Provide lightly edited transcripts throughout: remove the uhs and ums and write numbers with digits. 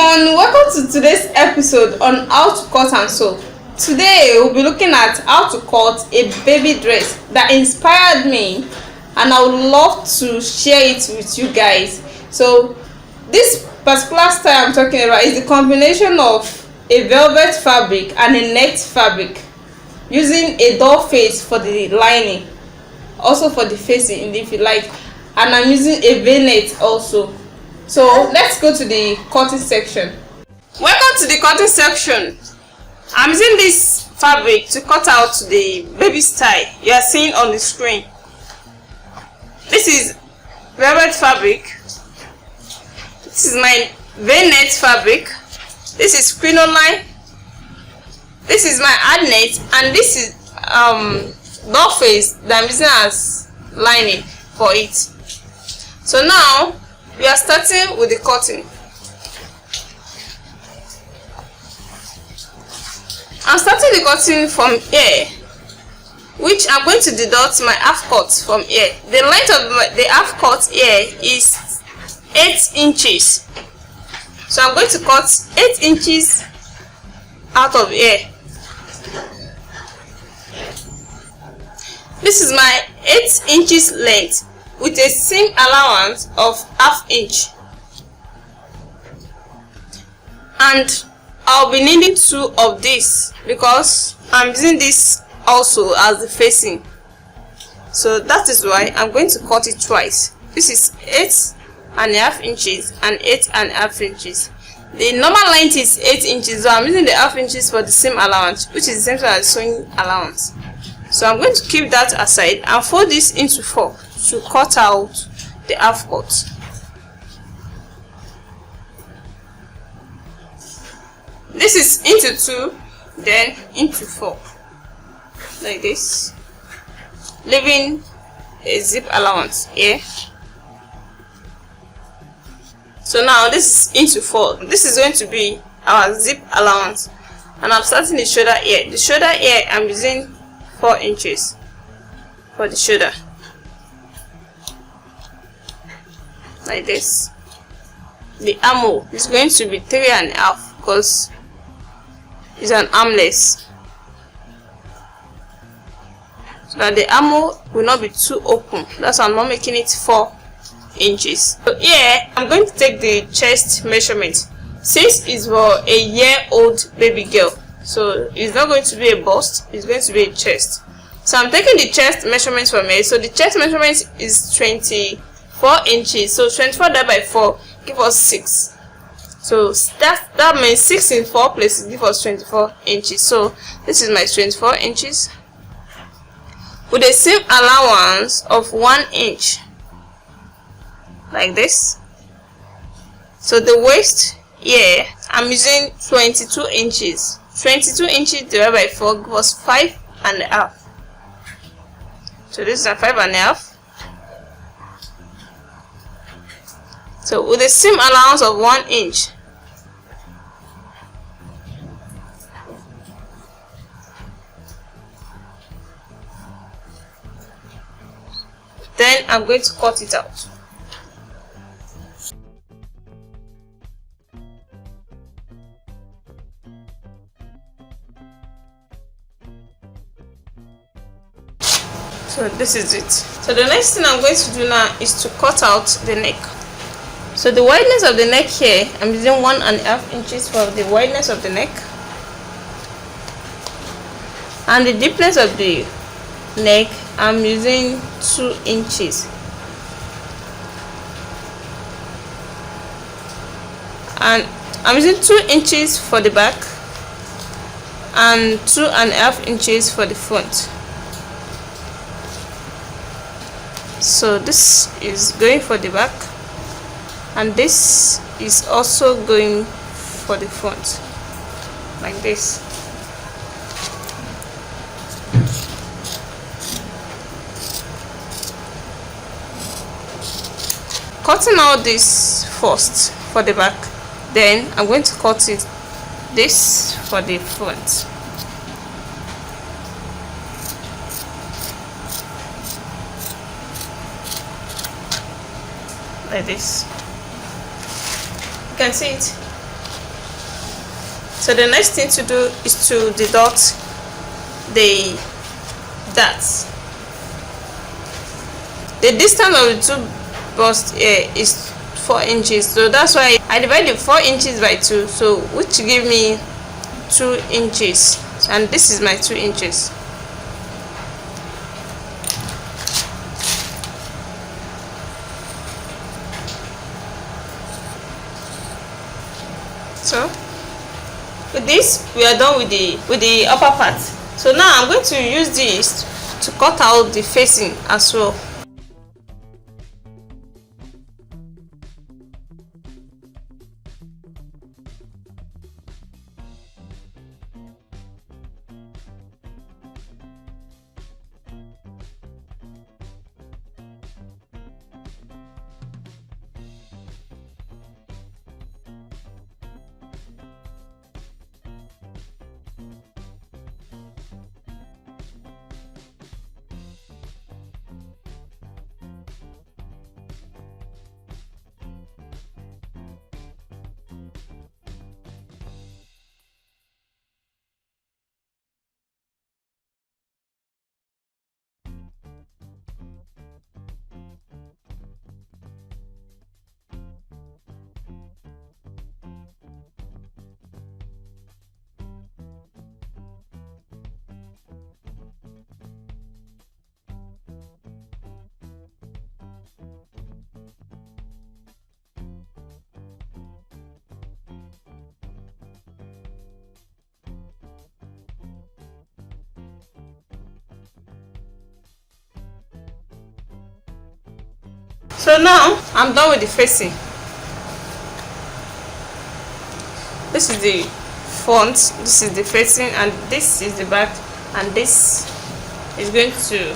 everyone, welcome to today's episode on how to cut and sew. Today we'll be looking at how to cut a baby dress that inspired me, and I would love to share it with you guys. So this particular style I'm talking about is the combination of a velvet fabric and a net fabric, using a doll face for the lining, also for the facing if you like, and I'm using a v-net also. So let's go to the cutting section. Welcome to the cutting section. I'm using this fabric to cut out the baby style you are seeing on the screen. This is velvet fabric. This is my v-net fabric. This is crinoline. This is my ad net, and this is doll face that I'm using as lining for it. So now we are starting with the cutting. I'm starting the cutting from here, which I'm going to deduct my half cut from here. The length of the half cut here is 8 inches. So I'm going to cut 8 inches out of here. This is my 8 inches length with a seam allowance of ½ inch, and I'll be needing 2 of this because I'm using this also as the facing. So that is why I'm going to cut it twice. This is 8½ inches and 8½ inches. The normal length is 8 inches, so I'm using the ½ inches for the seam allowance, which is the same as sewing allowance. So I'm going to keep that aside and fold this into 4 to cut out the half cut. This is into 2, then into 4, like this, leaving a zip allowance here. So now this is into 4. This is going to be our zip allowance, and I'm starting the shoulder here. The shoulder here I'm using 4 inches for the shoulder, like this. The armhole is going to be 3½ because it's an armless, so that the armhole will not be too open. That's why I'm not making it 4 inches. So here I'm going to take the chest measurement. Since it's for a year-old baby girl, so it's not going to be a bust, it's going to be a chest. So I'm taking the chest measurement from here. So the chest measurement is 24 inches. So 24 divided by 4 give us 6. So that means 6 in 4 places give us 24 inches. So this is my 24 inches with a seam allowance of 1 inch, like this. So the waist here I'm using 22 inches. 22 inches divided by 4 gives us 5½. So this is a 5½. So with a seam allowance of 1 inch, then I'm going to cut it out. So this is it. So the next thing I'm going to do now is to cut out the neck. So the wideness of the neck here, I'm using 1½ inches for the wideness of the neck, and the deepness of the neck I'm using 2 inches, and I'm using 2 inches for the back and 2½ inches for the front. So this is going for the back, and this is also going for the front, like this. Cutting out this first for the back, then I'm going to cut this for the front. Like this. You can see it. So the next thing to do is to deduct the darts. The distance of the two bust here is 4 inches, so that's why I divide the 4 inches by 2, so which give me 2 inches, and this is my 2 inches. So with this we are done with the upper part. So now I'm going to use this to cut out the facing as well. So now I'm done with the facing. This is the front, this is the facing, and this is the back, and this is going to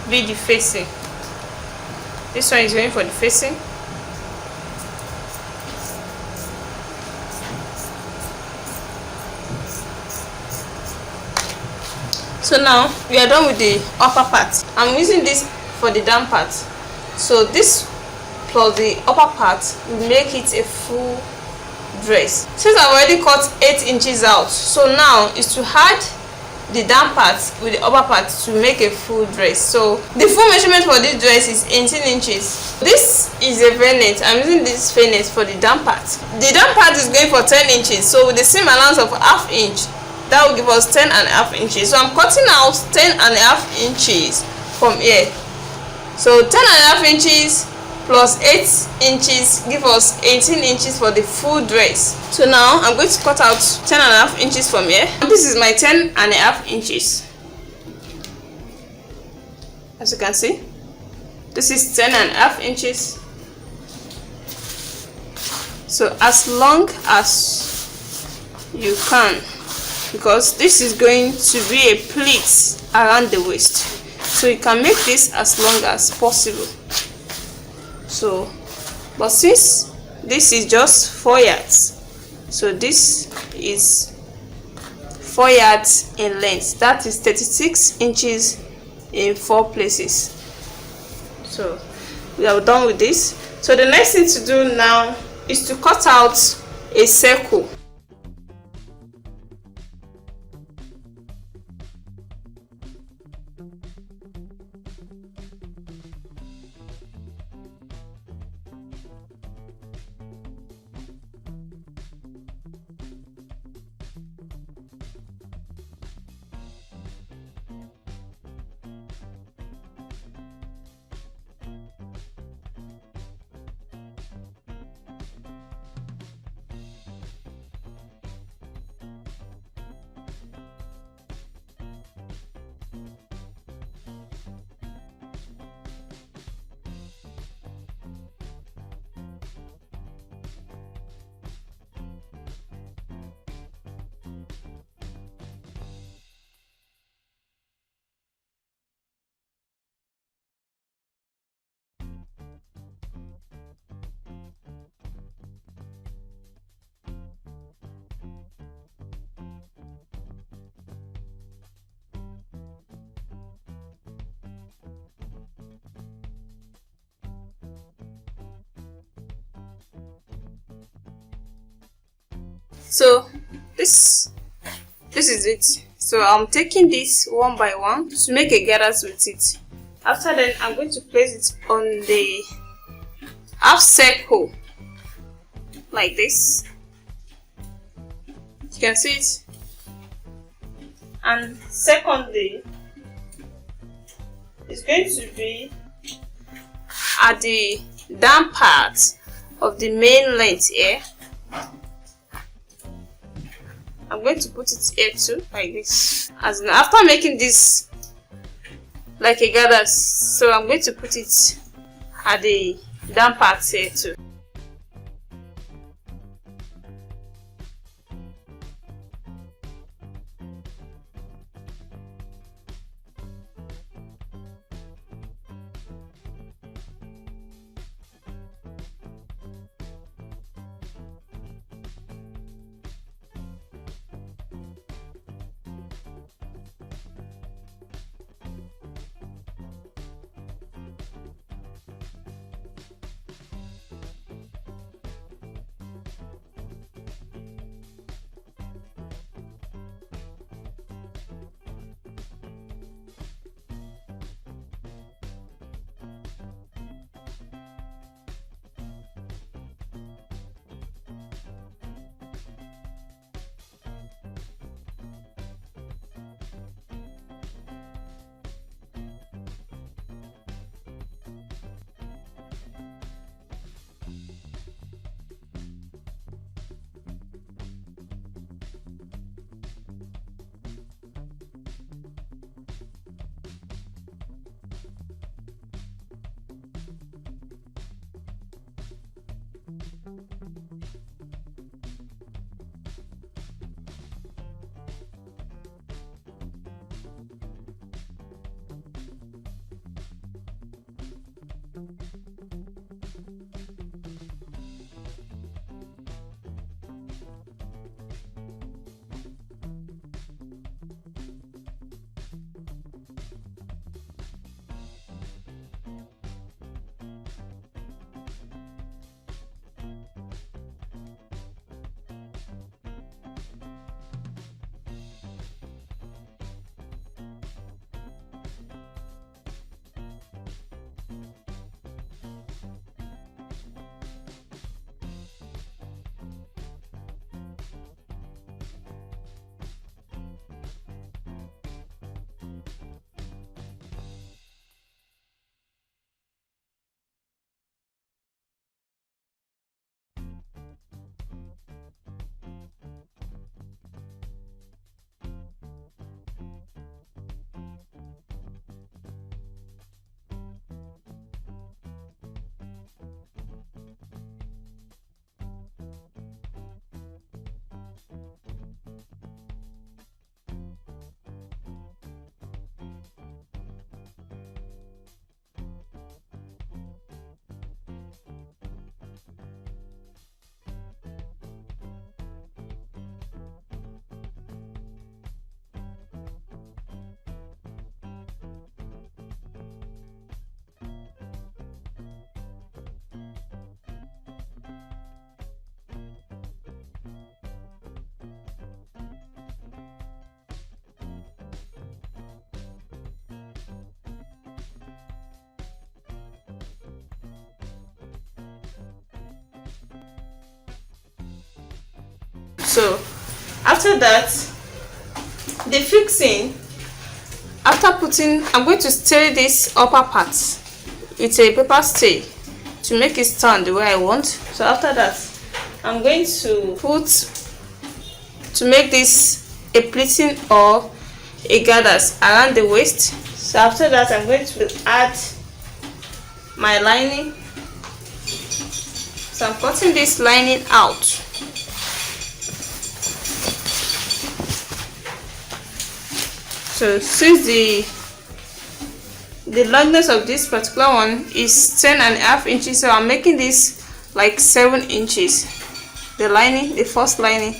be the facing. This one is going for the facing. So now we are done with the upper part. I'm using this for the down part. So this plus the upper part will make it a full dress. Since I've already cut 8 inches out, so now is to add the down part with the upper part to make a full dress. So the full measurement for this dress is 18 inches. This is a v-neck. I'm using this v-neck for the down part. The down part is going for 10 inches, so with the same allowance of ½ inch, that will give us 10.5 inches. So I'm cutting out 10.5 inches from here. So 10.5 inches plus 8 inches give us 18 inches for the full dress. So now I'm going to cut out 10.5 inches from here. This is my 10.5 inches. As you can see, this is 10.5 inches. So as long as you can, because this is going to be a pleat around the waist, so you can make this as long as possible. So but since this is just 4 yards, so this is 4 yards in length, that is 36 inches in 4 places. So we are done with this. So the next thing to do now is to cut out a circle. So this is it. So I'm taking this one by one to make a gathers with it. After then, I'm going to place it on the half circle like this. You can see it. And secondly, it's going to be at the down part of the main length here. I'm going to put it here too, like this. As in, after making this like a gathers, so I'm going to put it at the down part here too. So after that, the fixing, after putting, I'm going to stay this upper part with a paper stay to make it stand the way I want. So after that, I'm going to make this a pleating or a gathers around the waist. So after that, I'm going to add my lining. So I'm cutting this lining out. So since the longness of this particular one is 10.5 inches, so I'm making this like 7 inches. The lining, the first lining,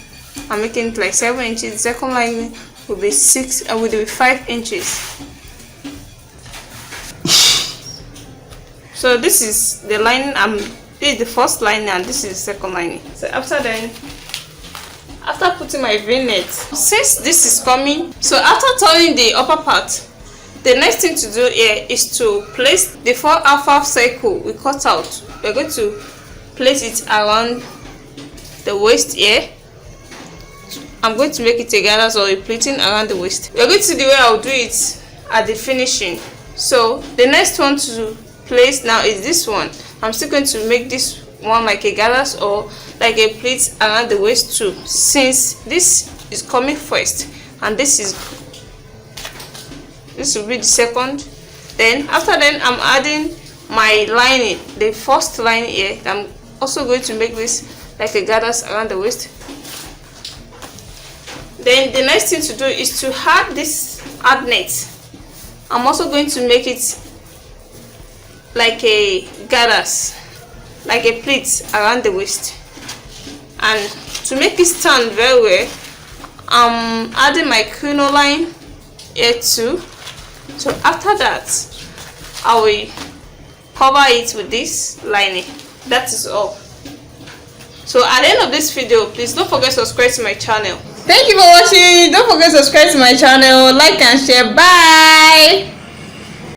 I'm making it like 7 inches. The second lining will be 5 inches. So this is the lining. This is the first lining and this is the second lining. So after then, after putting my v-net, since this is coming, so after turning the upper part, the next thing to do here is to place the 4 half circle we cut out. We're going to place it around the waist here. I'm going to make it a gather or a pleating around the waist. We're going to see the way I'll do it at the finishing. So the next one to place now is this one. I'm still going to make this one like a gather or like a pleat around the waist too, since this is coming first and this will be the second. Then after then I'm adding my lining, the first line here. I'm also going to make this like a gathers around the waist. Then the next thing to do is to add this net. I'm also going to make it like a gathers, like a pleat around the waist. And to make it stand very well, I'm adding my crinoline here too. So after that, I will cover it with this lining. That is all. So at the end of this video, please don't forget to subscribe to my channel. Thank you for watching. Don't forget to subscribe to my channel, like and share. Bye.